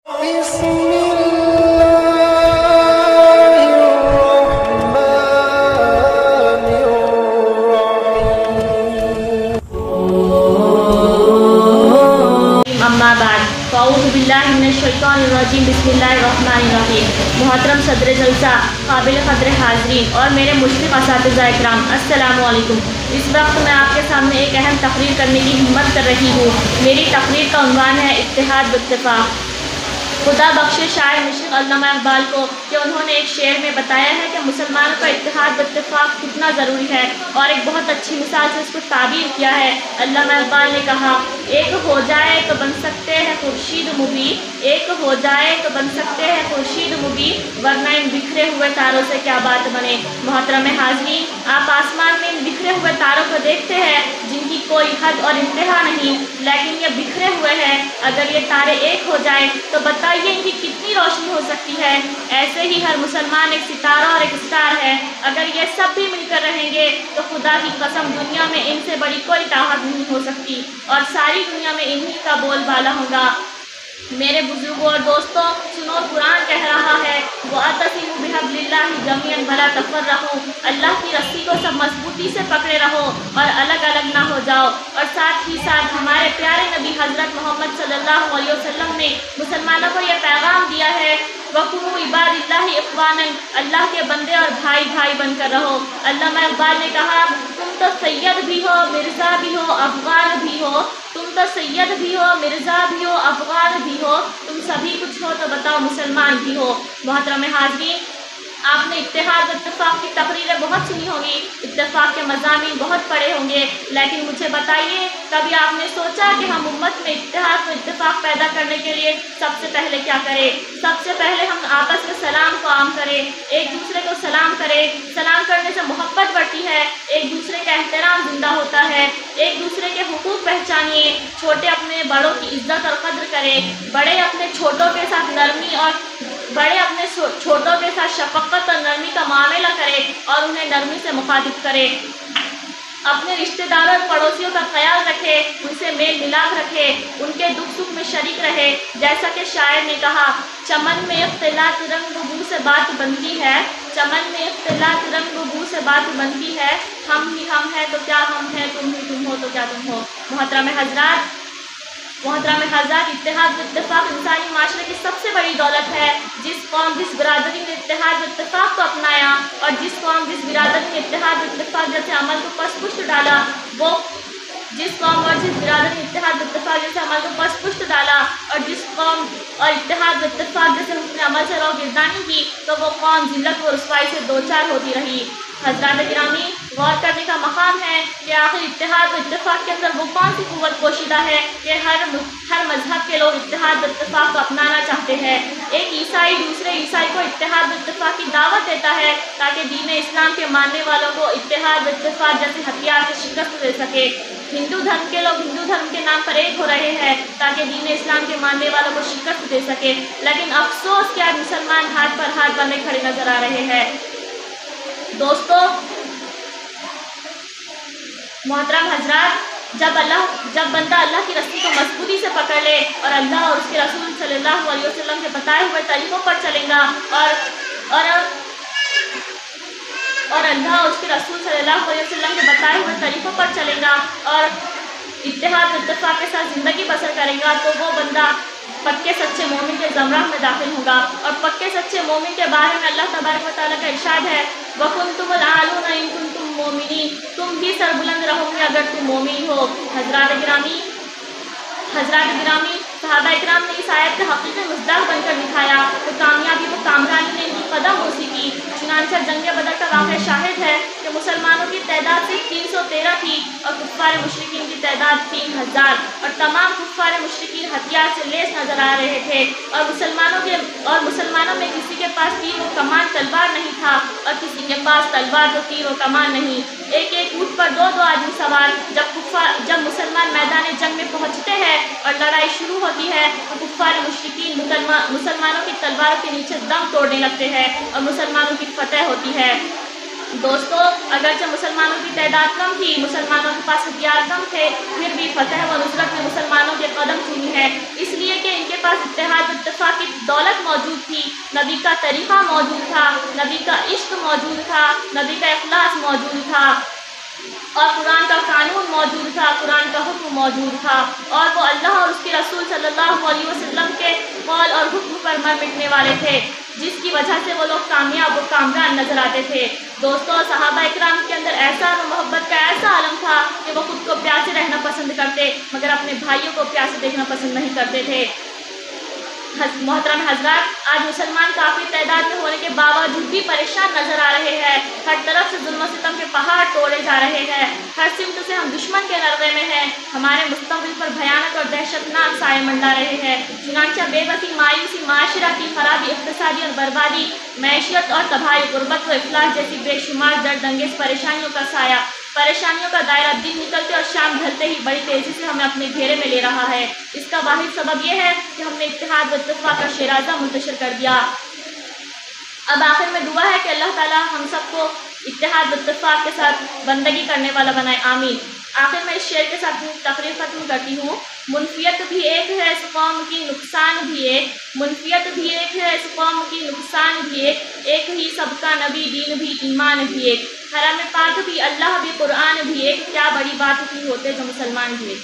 बिस्मिल्लाहिर्रहमानिर्रहीम। मोहतरम सदर जलसा, काबिल क़द्र हाज़रीन और मेरे मुश्फ़िक़ असातिज़ा इकराम, अस्सलामु अलैकुम। इस वक्त मैं आपके सामने एक अहम तकरीर करने की हिम्मत कर रही हूँ। मेरी तकरीर का उन्वान है इत्तेहाद व इत्तिफ़ाक़। खुदा बख्शे शायर मुश्किल अल्लामा इक़बाल को कि उन्होंने एक शेर में बताया है कि मुसलमानों का इत्तेहाद व इत्तिफ़ाक़ कितना ज़रूरी है, और एक बहुत अच्छी मिसाल से इसको ताबीर किया है। अल्लामा इक़बाल ने कहा, एक हो जाए तो बन सकते हैं खुर्शीद मुबी, एक हो जाए तो बन सकते हैं खुर्शीद मुबी, वरना इन बिखरे हुए तारों से क्या बात बने। मोहतरम हाज़रीन, आप आसमान में इन बिखरे हुए तारों को देखते हैं जिनकी कोई हद और इंतहा नहीं, लेकिन ये बिखरे हुए हैं। अगर ये तारे एक हो जाए तो बताइए इनकी कितनी रोशनी हो सकती है। ऐसे ही हर मुसलमान एक सितारा और एक स्टार है। अगर ये सब भी मिलकर रहेंगे तो खुदा की कसम दुनिया में इनसे बड़ी कोई ताकत नहीं हो सकती, और सारी दुनिया में इन्हीं का बोलबाला होगा। मेरे बुजुर्गों और दोस्तों, सुनो, कुरान कह रहा है, वअतसिमू बिहब्लिल्लाहि जमीअन वला तफ़र्रक़ू, अल्लाह की रस्सी को सब मजबूती से पकड़े रहो और अलग अलग ना हो जाओ। और साथ ही साथ हमारे प्यारे नबी हज़रत मोहम्मद सल्लल्लाहु अलैहि वसल्लम ने मुसलमानों को यह पैगाम दिया है, वकुनू इबादिल्लाहि इख़वानन, अल्लाह के बंदे और भाई भाई बनकर रहो। अल्लामा इक़बाल ने कहा, तुम तो सैयद भी हो, मिर्ज़ा भी हो, अफ़गान भी हो, तुम तो सैयद भी हो, मिर्ज़ा भी हो, अफ़गान भी हो, तुम सभी कुछ हो तो बताओ मुसलमान भी हो। मोहतरम हाज़रीन, आपने इत्तेहाद व इत्तिफ़ाक़ की तकरीरें बहुत सुनी होंगी, इत्तिफ़ाक़ के मज़ामीन बहुत पढ़े होंगे, लेकिन मुझे बताइए, कभी आपने सोचा कि हम उम्मत में इत्तेहाद व इत्तिफ़ाक़ पैदा करने के लिए सबसे पहले क्या करें? सबसे पहले हम आपस में सलाम को आम करें, एक दूसरे को सलाम करें। सलाम करने से मोहब्बत बढ़ती है, एक दूसरे का एहतराम जिंदा होता है, एक दूसरे के हुकूक पहचानिए, छोटे अपने बड़ों की इज्जत और कद्र करें, बड़े अपने छोटों के साथ छोटों के साथ शफ़क़त और नरमी का मामला करें और उन्हें नरमी से मुखातिब करें। अपने रिश्तेदारों और पड़ोसियों का ख्याल रखें, उनसे मेल मिलाप रखें, उनके दुख सुख में शरीक रहे। जैसा कि शायर ने कहा, चमन में इख्तिलात रंग बू से बात बनती है, चमन में इख्तिलात रंग बू से बात बनती है, हम ही हम हैं तो क्या हम हैं, तुम ही तुम हो तो क्या तुम हो। मोहतरम हज़रात, इत्तेहाद व इत्तिफ़ाक़ इंसानी माशरे की सबसे बड़ी दौलत है। जिस कौम जिस बिरादरी ने इत्तेहाद व इत्तिफ़ाक़ को अपनाया और जिस कौम जिस बिरादरी ने इत्तेहाद व इत्तिफ़ाक़ जैसे अमल को पसपुष्ट डाला, वो जिस कौम और जिस बिरादरी ने इत्तेहाद व इत्तिफ़ाक़ जैसे अमल को पसपुष्ट डाला और जिस कौम और इत्तेहाद व इत्तिफ़ाक़ जैसे हुस्न अमल से रोगिरदानी की, तो वो कौम जिल्लत व रुसवाई से दो चार होती रही। हज़रात गिरामी, गौर करने का मकाम है कि आखिर इत्तेहाद व इत्तिफ़ाक़ के अंदर वो कौन सी क़ुव्वत पोशीदा है कि हर मज़हब के लोग इत्तेहाद व इत्तिफ़ाक़ को अपनाना चाहते हैं। एक ईसाई दूसरे ईसाई को इत्तेहाद व इत्तिफ़ाक़ की दावत देता है ताकि दीन इस्लाम के मानने वालों को इत्तेहाद व इत्तिफ़ाक़ जैसे हथियार से शिकस्त दे सके। हिंदू धर्म के लोग हिंदू धर्म के नाम पर एक हो रहे हैं ताकि दीन इस्लाम के मानने वालों को शिकस्त दे सके, लेकिन अफसोस कि आज मुसलमान हाथ पर हाथ बंधे खड़े नजर आ रहे हैं। दोस्तों, मोहतरम हजरात, जब बंदा अल्लाह की रस्सी को मजबूती से पकड़ ले और अल्लाह और उसके रसूल सल्लल्लाहु अलैहि वसल्लम के बताए हुए तरीक़ों पर चलेगा और अल्लाह और उसके रसूल सल्लल्लाहु अलैहि वसल्लम के बताए हुए तरीक़ों पर चलेगा और इत्तेहाद व इत्तिफ़ाक़ के साथ ज़िंदगी बसर करेगा, तो वो बंदा पक्के सच्चे मोमिन के ज़मरा में दाखिल होगा। और पक्के सच्चे मोमिन के बारे में अल्लाह तबारक व तआला का इरशाद है, वकुन्तुमुल आलूना इन कुन्तुम मोमिनीन, तुम भी सरबुलंद रहोगे अगर तुम मोमिन हो। हज़रात गिरामी, सहाबा इकराम ने इस आयत के हकीकी मुस्दाक़ बनकर दिखाया तो कामयाबी व कामरानी ने इनकी कदम बोसी की। चुनांचे जंग बदर का वाक़या शाहिद है कि मुसलमानों की तादाद सिर्फ 313 थी और कुफ़ार मुशरिकीन की तादाद 3000, और तमाम कुफ़ार मुशरिकीन हथियार से लेस नजर आ रहे थे, और मुसलमानों में किसी के पास तीर व कमान तलवार नहीं था और किसी के पास तलवार तो तीर व कमान नहीं। एक एक ऊँट पर दो आदमी सवार। जब मुसलमान मैदान जंग में पहुँचते हैं और लड़ाई शुरू होती है तो कुफ़ार मुशरिकीन मुसलमानों की तलवारों के नीचे दम तोड़ने लगते हैं और मुसलमानों की फतह होती है। दोस्तों, अगरचे मुसलमानों की तादाद कम थी, मुसलमानों के पास हथियार कम थे, फिर भी फतह व नुसरत में मुसलमानों के कदम चूमी है, इसलिए कि इनके کے پاس اتحاد و اتفاق کی دولت موجود تھی، نبی کا طریقہ موجود تھا، نبی کا عشق موجود تھا، نبی کا اخلاص موجود تھا، اور قرآن کا قانون موجود تھا، قرآن کا حکم موجود تھا، اور وہ اللہ اور اس کے رسول صلی اللہ علیہ وسلم کے قول اور حکم پر مر مٹنے والے تھے، جس کی وجہ سے وہ لوگ کامیاب و کامران نظر آتے تھے۔ دوستوں، صحابہ اکرام کے اندر احسان و محبت کا ایسا عالم تھا کہ وہ خود کو پیاسے رہنا پسند کرتے مگر اپنے بھائیوں کو پیاسے دیکھنا پسند نہیں کرتے تھے۔ محترم حضرات، آج مسلمان کافی تعداد میں ہونے کے باوجود بھی پریشان نظر آ رہے ہیں، ہر طرف سے ظلم و ستم کے پہاڑ توڑے جا رہے ہیں، ہر سمت سے ہم دشمن کے نرغے میں ہیں، ہمارے مستقبل پر بھیانک اور دہشتناک سائے منڈا رہے ہیں، چنانچہ بے بسی، مایوسی، معاشرتی خرابی، اقتصادی اور بربادی، معیشت اور تباہی، غربت و افلاس جیسی بے شمار درد انگیز پریشانیوں کا سایہ، پریشانیوں کا دائرہ دن نکلتے اور شام ڈھلتے ہی بڑی تیزی سے ہمیں اپنے گھیرے میں لے رہا ہے۔ اس کا واحد سبب یہ ہے کہ ہم نے اتحاد و اتفاق کا شیرازہ منتشر کر دیا۔ اب آخر میں دعا ہے کہ اللہ تعالی ہم سب کو اتحاد و اتفاق کے ساتھ بندگی کرنے والا بنائے، آمین۔ آخر میں اس شعر کے ساتھ تقریر ختم کرتی ہوں۔ منفیت بھی ایک ہے اس قوم کی، نقصان بھی ایک، منفیت بھی ایک ہے اس قوم کی، نقصان بھی ایک، ایک ہی سب کا نبی، دین بھی، ایمان بھی ایک، حرم پاک بھی، اللہ بھی، قرآن بھی ایک، کیا بڑی بات کی ہوتے جو مسلمان بھی ایک۔